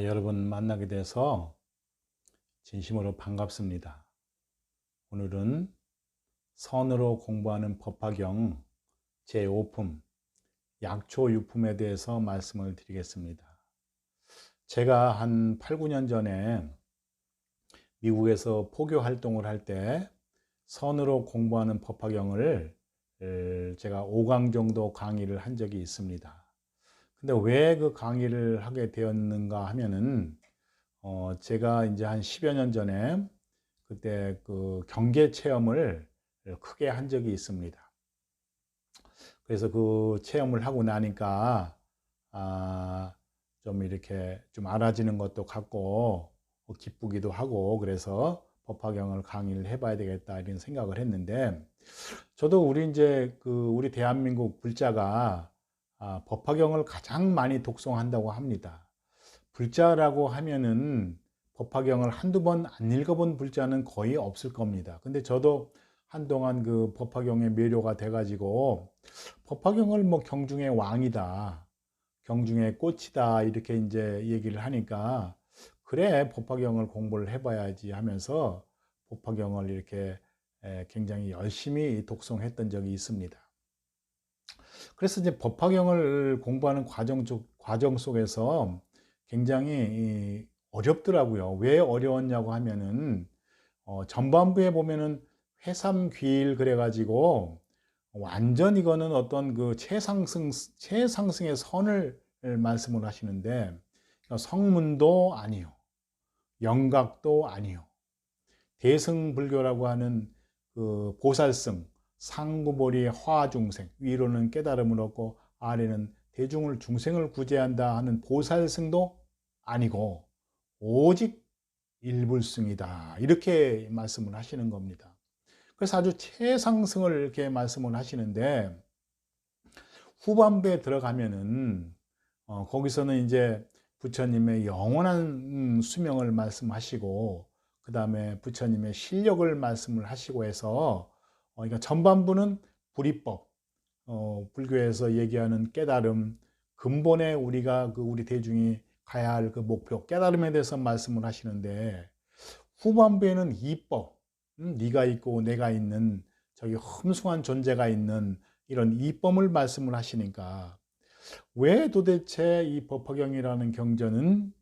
여러분 만나게 돼서 진심으로 반갑습니다. 오늘은 선으로 공부하는 법화경 제5품 약초유품에 대해서 말씀을 드리겠습니다. 제가 한 8, 9년 전에 미국에서 포교 활동을 할 때 선으로 공부하는 법화경을 제가 5강 정도 강의를 한 적이 있습니다. 근데 왜 그 강의를 하게 되었는가 하면은 제가 이제 한 10여 년 전에 그때 그 경계 체험을 크게 한 적이 있습니다. 그래서 그 체험을 하고 나니까 좀 이렇게 좀 알아지는 것도 같고 기쁘기도 하고, 그래서 법화경을 강의를 해봐야 되겠다 이런 생각을 했는데, 저도 우리 대한민국 불자가 법화경을 가장 많이 독송한다고 합니다. 불자라고 하면은 법화경을 한두 번 안 읽어본 불자는 거의 없을 겁니다. 근데 저도 한동안 그 법화경의 매료가 돼가지고 법화경을 뭐 경중의 왕이다, 경중의 꽃이다 이렇게 이제 얘기를 하니까, 그래 법화경을 공부를 해봐야지 하면서 법화경을 이렇게 굉장히 열심히 독송했던 적이 있습니다. 그래서 이제 법화경을 공부하는 과정 속에서 굉장히 어렵더라고요. 왜 어려웠냐고 하면은 전반부에 보면은 회삼귀일 그래가지고 완전 이거는 어떤 그 최상승의 선을 말씀을 하시는데, 성문도 아니요, 영각도 아니요, 대승불교라고 하는 그 보살승, 상구보리 화중생, 위로는 깨달음을 얻고 아래는 대중을 중생을 구제한다 하는 보살승도 아니고 오직 일불승이다 이렇게 말씀을 하시는 겁니다. 그래서 아주 최상승을 이렇게 말씀을 하시는데, 후반부에 들어가면은 거기서는 이제 부처님의 영원한 수명을 말씀하시고, 그 다음에 부처님의 실력을 말씀을 하시고 해서 그러니까 전반부는 불이법, 불교에서 얘기하는 깨달음, 근본에 우리 대중이 가야 할 그 목표 깨달음에 대해서 말씀을 하시는데, 후반부에는 이법, 네가 있고 내가 있는 저기 험숭한 존재가 있는 이런 이법을 말씀을 하시니까, 왜 도대체 이 법화경이라는 경전은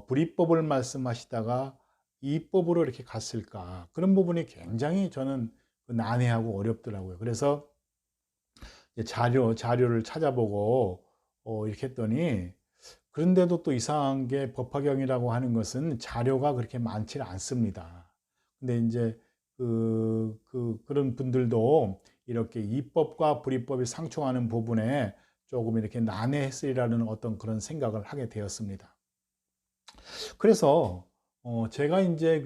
불이법을 말씀하시다가 이법으로 이렇게 갔을까? 그런 부분이 굉장히 저는 난해하고 어렵더라고요. 그래서 자료를 찾아보고 이렇게 했더니, 그런데도 또 이상한 게 법화경이라고 하는 것은 자료가 그렇게 많지 않습니다. 근데 이제 그런 분들도 이렇게 이법과 불이법이 상충하는 부분에 조금 이렇게 난해했으리라는 어떤 그런 생각을 하게 되었습니다. 그래서 제가 이제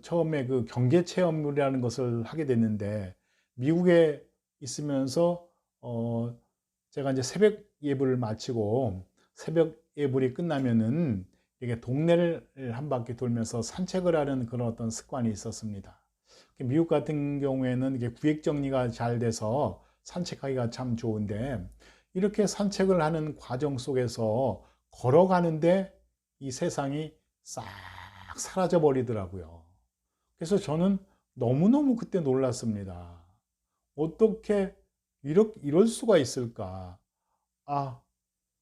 처음에 그 경계 체험이라는 것을 하게 됐는데, 미국에 있으면서 제가 이제 새벽 예불을 마치고 새벽 예불이 끝나면은 이게 동네를 한 바퀴 돌면서 산책을 하는 그런 어떤 습관이 있었습니다. 미국 같은 경우에는 이게 구획 정리가 잘 돼서 산책하기가 참 좋은데, 이렇게 산책을 하는 과정 속에서 걸어가는데 이 세상이 싹 사라져 버리더라고요. 그래서 저는 너무너무 그때 놀랐습니다. 어떻게 이럴 수가 있을까? 아,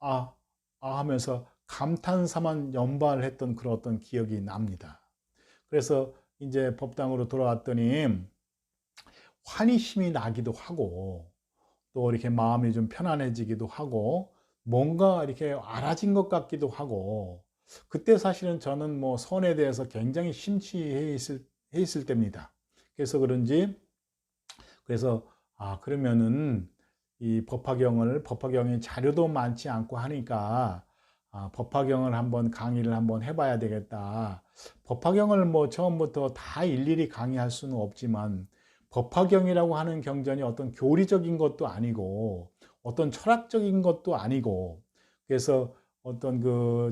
아, 하면서 감탄사만 연발했던 그런 어떤 기억이 납니다. 그래서 이제 법당으로 돌아왔더니 환희심이 나기도 하고, 또 이렇게 마음이 좀 편안해지기도 하고, 뭔가 이렇게 알아진 것 같기도 하고, 그때 사실은 저는 뭐 선에 대해서 굉장히 해 있을 때입니다. 그래서 그래서 그러면은 이 법화경이 자료도 많지 않고 하니까 법화경을 한번 강의를 한번 해봐야 되겠다. 법화경을 뭐 처음부터 다 일일이 강의할 수는 없지만, 법화경이라고 하는 경전이 어떤 교리적인 것도 아니고 어떤 철학적인 것도 아니고, 그래서 어떤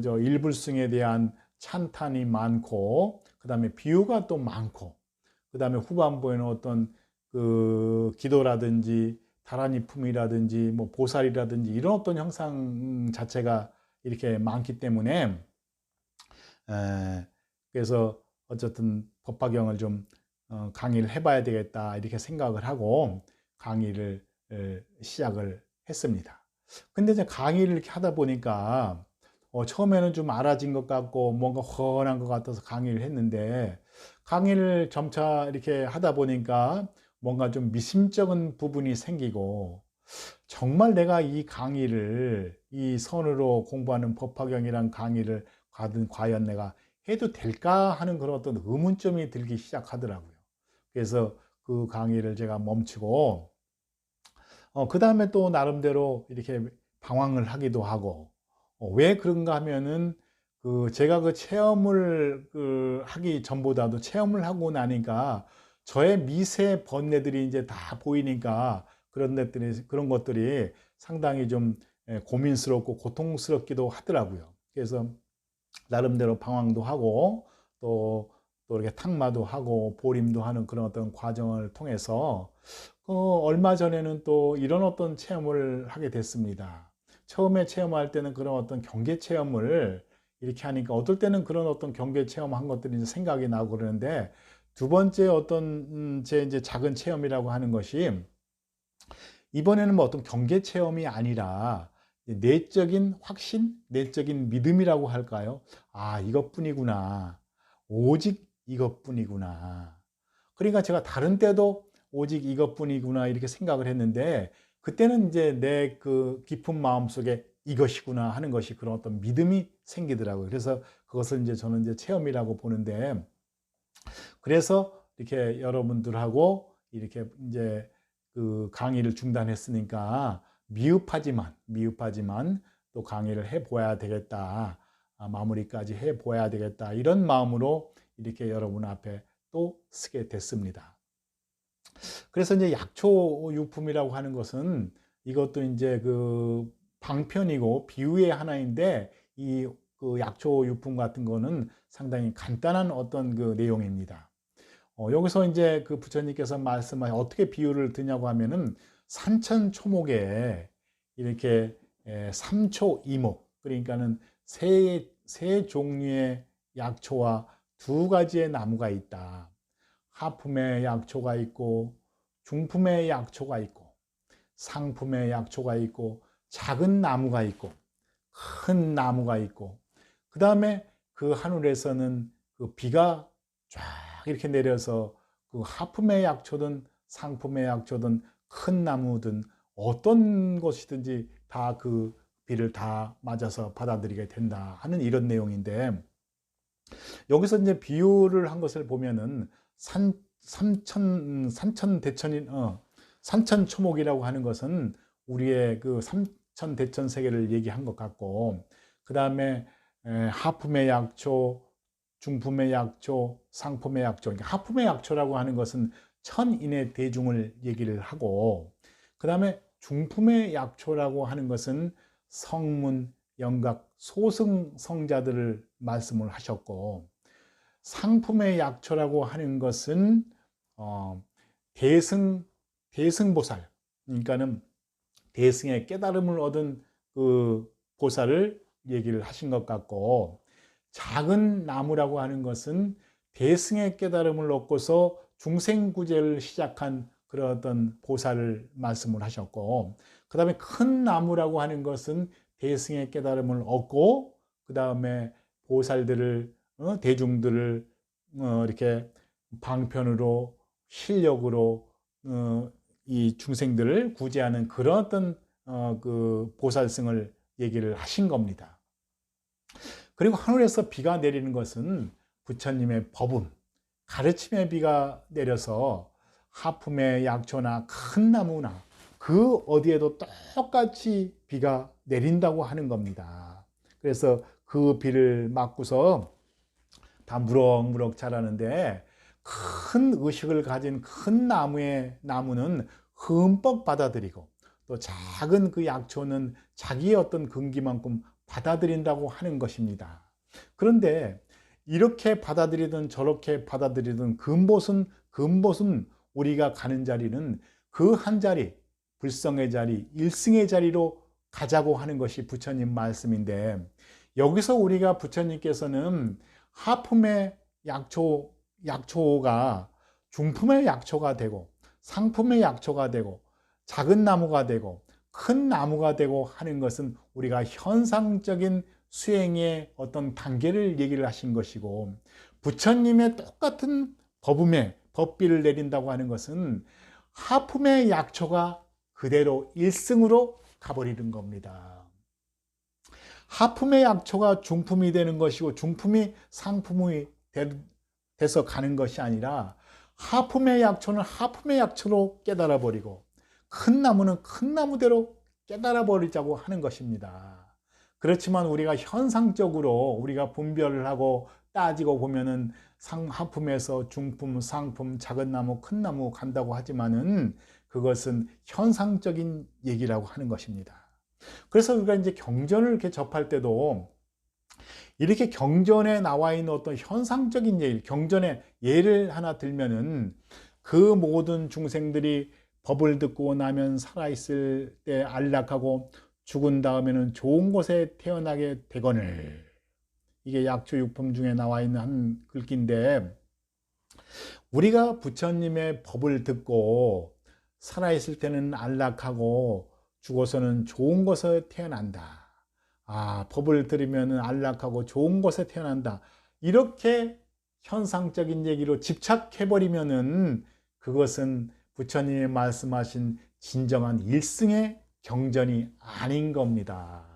저 일불승에 대한 찬탄이 많고, 그 다음에 비유가 또 많고, 그 다음에 후반부에는 어떤 그 기도라든지 다란이품이라든지 뭐 보살이라든지 이런 어떤 형상 자체가 이렇게 많기 때문에 그래서 어쨌든 법화경을 좀 강의를 해봐야 되겠다 이렇게 생각을 하고 강의를 시작을 했습니다. 근데 이제 강의를 이렇게 하다 보니까 처음에는 좀 알아진 것 같고 뭔가 훤한 것 같아서 강의를 했는데 강의를 점차 이렇게 하다 보니까 뭔가 좀 미심쩍은 부분이 생기고 정말 내가 이 강의를 이 선으로 공부하는 법화경이란 강의를 과연 내가 해도 될까 하는 그런 어떤 의문점이 들기 시작하더라고요. 그래서 그 강의를 제가 멈추고 그 다음에 또 나름대로 이렇게 방황을 하기도 하고 왜 그런가 하면은 제가 그 체험을 하기 전보다도 체험을 하고 나니까 저의 미세 번뇌들이 이제 다 보이니까 그런 것들이 상당히 좀 고민스럽고 고통스럽기도 하더라고요. 그래서 나름대로 방황도 하고 또 이렇게 탁마도 하고 보림도 하는 그런 어떤 과정을 통해서 얼마 전에는 또 이런 어떤 체험을 하게 됐습니다. 처음에 체험할 때는 그런 어떤 경계 체험을 이렇게 하니까 어떨 때는 그런 어떤 경계 체험한 것들이 이제 생각이 나고 그러는데 두 번째 어떤 제 이제 작은 체험이라고 하는 것이 이번에는 뭐 어떤 경계 체험이 아니라 내적인 확신, 내적인 믿음이라고 할까요? 아, 이것뿐이구나. 오직 이것뿐이구나. 그러니까 제가 다른 때도 오직 이것뿐이구나 이렇게 생각을 했는데 그때는 이제 내 그 깊은 마음 속에 이것이구나 하는 것이 그런 어떤 믿음이 생기더라고요. 그래서 그것을 이제 저는 이제 체험이라고 보는데 그래서 이렇게 여러분들하고 이렇게 이제 그 강의를 중단했으니까 미흡하지만 또 강의를 해 보아야 되겠다. 마무리까지 해 보아야 되겠다. 이런 마음으로 이렇게 여러분 앞에 또 쓰게 됐습니다. 그래서 이제 약초 유품이라고 하는 것은 이것도 이제 그 방편이고 비유의 하나인데 그 약초 유품 같은 거는 상당히 간단한 어떤 그 내용입니다. 여기서 이제 그 부처님께서 말씀하신 어떻게 비유를 드냐고 하면은 산천초목에 이렇게 삼초이목 그러니까는 세 종류의 약초와 두 가지의 나무가 있다. 하품의 약초가 있고 중품의 약초가 있고 상품의 약초가 있고 작은 나무가 있고 큰 나무가 있고 그 다음에 그 하늘에서는 그 비가 쫙 이렇게 내려서 그 하품의 약초든 상품의 약초든 큰 나무든 어떤 것이든지 다 그 비를 다 맞아서 받아들이게 된다 하는 이런 내용인데 여기서 이제 비유를 한 것을 보면은 산천대천인 산천초목이라고 하는 것은 우리의 그 삼천대천 세계를 얘기한 것 같고 그 다음에 하품의 약초, 중품의 약초, 상품의 약초. 그러니까 하품의 약초라고 하는 것은 천인의 대중을 얘기를 하고 그 다음에 중품의 약초라고 하는 것은 성문, 영각, 소승성자들을 말씀을 하셨고 상품의 약초라고 하는 것은 대승보살 그러니까는 대승의 깨달음을 얻은 그 보살을 얘기를 하신 것 같고 작은 나무라고 하는 것은 대승의 깨달음을 얻고서 중생구제를 시작한 그런 어떤 보살을 말씀을 하셨고 그 다음에 큰 나무라고 하는 것은 대승의 깨달음을 얻고 그 다음에 보살들을 대중들을 이렇게 방편으로 실력으로 이 중생들을 구제하는 그런 어떤 그 보살승을 얘기를 하신 겁니다. 그리고 하늘에서 비가 내리는 것은 부처님의 법음, 가르침의 비가 내려서 하품의 약초나 큰 나무나 그 어디에도 똑같이 비가 내린다고 하는 겁니다. 그래서 그 비를 맞고서 다 무럭무럭 자라는데 큰 의식을 가진 큰 나무는 흠뻑 받아들이고 또 작은 그 약초는 자기의 어떤 근기만큼 받아들인다고 하는 것입니다. 그런데 이렇게 받아들이든 저렇게 받아들이든 근본은 우리가 가는 자리는 그 한 자리, 불성의 자리, 일승의 자리로 가자고 하는 것이 부처님 말씀인데, 여기서 우리가 부처님께서는 하품의 약초가 중품의 약초가 되고 상품의 약초가 되고 작은 나무가 되고 큰 나무가 되고 하는 것은 우리가 현상적인 수행의 어떤 단계를 얘기를 하신 것이고, 부처님의 똑같은 법음에 법비를 내린다고 하는 것은 하품의 약초가 그대로 일승으로 가버리는 겁니다. 하품의 약초가 중품이 되는 것이고 중품이 상품이 돼서 가는 것이 아니라, 하품의 약초는 하품의 약초로 깨달아 버리고 큰 나무는 큰 나무대로 깨달아 버리자고 하는 것입니다. 그렇지만 우리가 현상적으로 우리가 분별을 하고 따지고 보면은 하품에서 중품, 상품, 작은 나무, 큰 나무 간다고 하지만은 그것은 현상적인 얘기라고 하는 것입니다. 그래서 우리가 이제 경전을 이렇게 접할 때도 이렇게 경전에 나와 있는 어떤 현상적인 예를, 경전의 예를 하나 들면은, 그 모든 중생들이 법을 듣고 나면 살아있을 때 안락하고 죽은 다음에는 좋은 곳에 태어나게 되거늘. 이게 약초 육품 중에 나와 있는 한 글귀인데, 우리가 부처님의 법을 듣고 살아있을 때는 안락하고 죽어서는 좋은 곳에 태어난다. 아, 법을 들으면 안락하고 좋은 곳에 태어난다. 이렇게 현상적인 얘기로 집착해버리면은 그것은 부처님이 말씀하신 진정한 일승의 경전이 아닌 겁니다.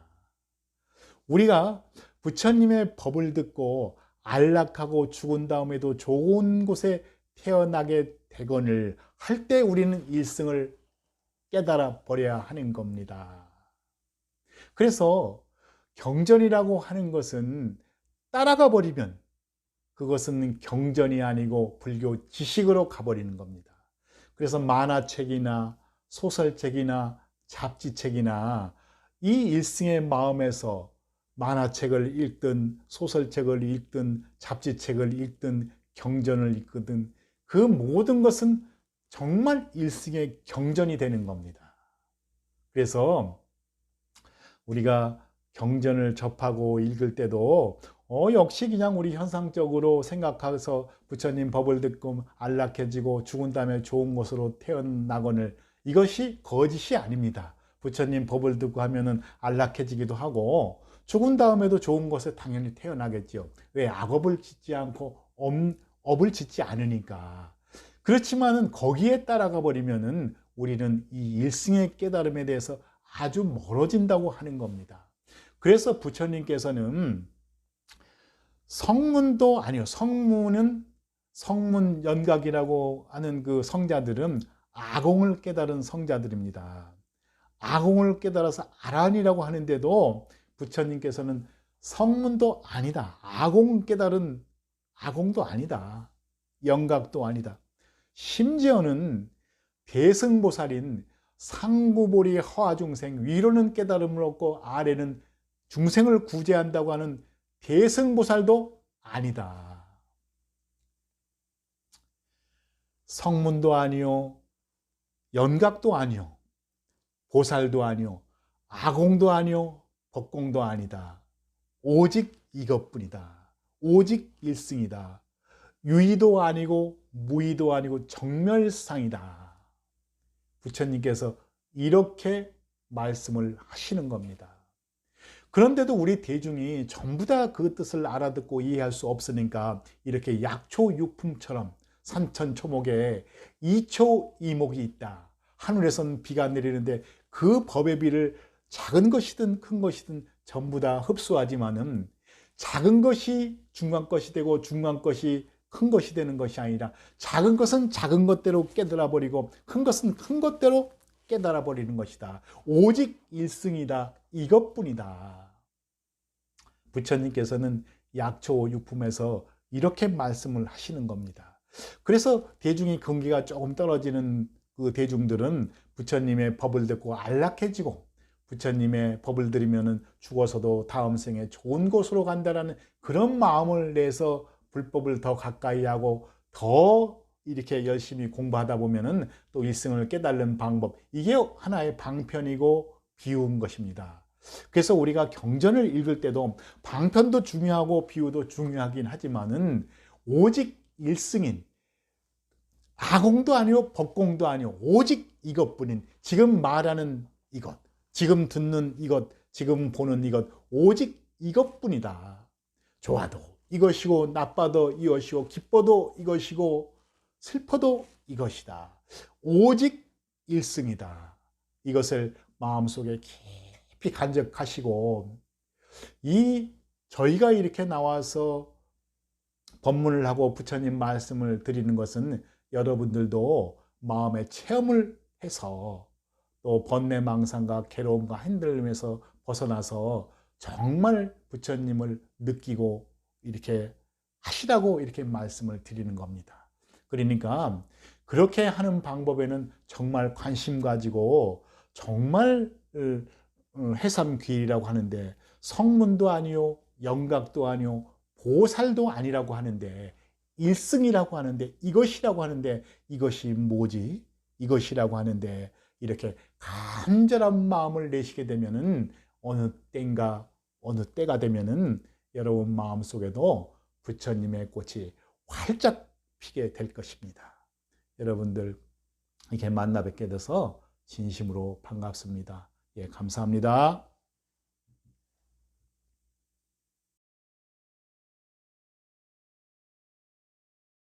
우리가 부처님의 법을 듣고 안락하고 죽은 다음에도 좋은 곳에 태어나게 되거늘 할 때 우리는 일승을 깨달아 버려야 하는 겁니다. 그래서 경전이라고 하는 것은 따라가 버리면 그것은 경전이 아니고 불교 지식으로 가버리는 겁니다. 그래서 만화책이나 소설책이나 잡지책이나 이 일승의 마음에서 만화책을 읽든 소설책을 읽든 잡지책을 읽든 경전을 읽든 그 모든 것은 정말 일승의 경전이 되는 겁니다. 그래서 우리가 경전을 접하고 읽을 때도 역시 그냥 우리 현상적으로 생각해서 부처님 법을 듣고 안락해지고 죽은 다음에 좋은 곳으로 태어나거늘, 이것이 거짓이 아닙니다. 부처님 법을 듣고 하면은 안락해지기도 하고 죽은 다음에도 좋은 곳에 당연히 태어나겠죠. 왜? 악업을 짓지 않고 업을 짓지 않으니까. 그렇지만은 거기에 따라가 버리면은 우리는 이 일승의 깨달음에 대해서 아주 멀어진다고 하는 겁니다. 그래서 부처님께서는 성문도 아니요, 성문 연각이라고 하는 그 성자들은 아공을 깨달은 성자들입니다. 아공을 깨달아서 아란이라고 하는데도 부처님께서는 성문도 아니다, 아공 깨달은 아공도 아니다, 연각도 아니다, 심지어는 대승보살인 상부보리 허화중생, 위로는 깨달음을 얻고 아래는 중생을 구제한다고 하는 대승보살도 아니다. 성문도 아니요, 연각도 아니요, 보살도 아니요, 아공도 아니요, 법공도 아니다. 오직 이것뿐이다. 오직 일승이다. 유의도 아니고 무의도 아니고 정멸상이다. 부처님께서 이렇게 말씀을 하시는 겁니다. 그런데도 우리 대중이 전부 다 그 뜻을 알아듣고 이해할 수 없으니까 이렇게 약초육품처럼 산천초목에 이초이목이 있다. 하늘에선 비가 내리는데 그 법의 비를 작은 것이든 큰 것이든 전부 다 흡수하지만은, 작은 것이 중간 것이 되고 중간 것이 큰 것이 되는 것이 아니라, 작은 것은 작은 것대로 깨달아 버리고 큰 것은 큰 것대로 깨달아 버리는 것이다. 오직 일승이다. 이것뿐이다. 부처님께서는 약초육품에서 이렇게 말씀을 하시는 겁니다. 그래서 대중이 근기가 조금 떨어지는 그 대중들은 부처님의 법을 듣고 안락해지고 부처님의 법을 들으면 죽어서도 다음 생에 좋은 곳으로 간다라는 그런 마음을 내서 불법을 더 가까이 하고 더 이렇게 열심히 공부하다 보면은 또 일승을 깨달는 방법, 이게 하나의 방편이고 비유인 것입니다. 그래서 우리가 경전을 읽을 때도 방편도 중요하고 비유도 중요하긴 하지만은 오직 일승인, 아공도 아니고 법공도 아니고 오직 이것뿐인, 지금 말하는 이것, 지금 듣는 이것, 지금 보는 이것, 오직 이것뿐이다. 좋아도 이것이고 나빠도 이것이고 기뻐도 이것이고 슬퍼도 이것이다. 오직 일승이다. 이것을 마음속에 깊이 간직하시고, 저희가 이렇게 나와서 법문을 하고 부처님 말씀을 드리는 것은 여러분들도 마음의 체험을 해서 또 번뇌망상과 괴로움과 흔들림에서 벗어나서 정말 부처님을 느끼고 이렇게 하시라고 이렇게 말씀을 드리는 겁니다. 그러니까 그렇게 하는 방법에는 정말 관심 가지고 정말 해삼귀이라고 하는데, 성문도 아니요 영각도 아니요 보살도 아니라고 하는데, 일승이라고 하는데, 이것이라고 하는데, 이것이 뭐지? 이것이라고 하는데, 이렇게 간절한 마음을 내시게 되면은 어느 때인가 어느 때가 되면은 여러분 마음속에도 부처님의 꽃이 활짝 피게 될 것입니다. 여러분들 이렇게 만나 뵙게 돼서 진심으로 반갑습니다. 예, 감사합니다.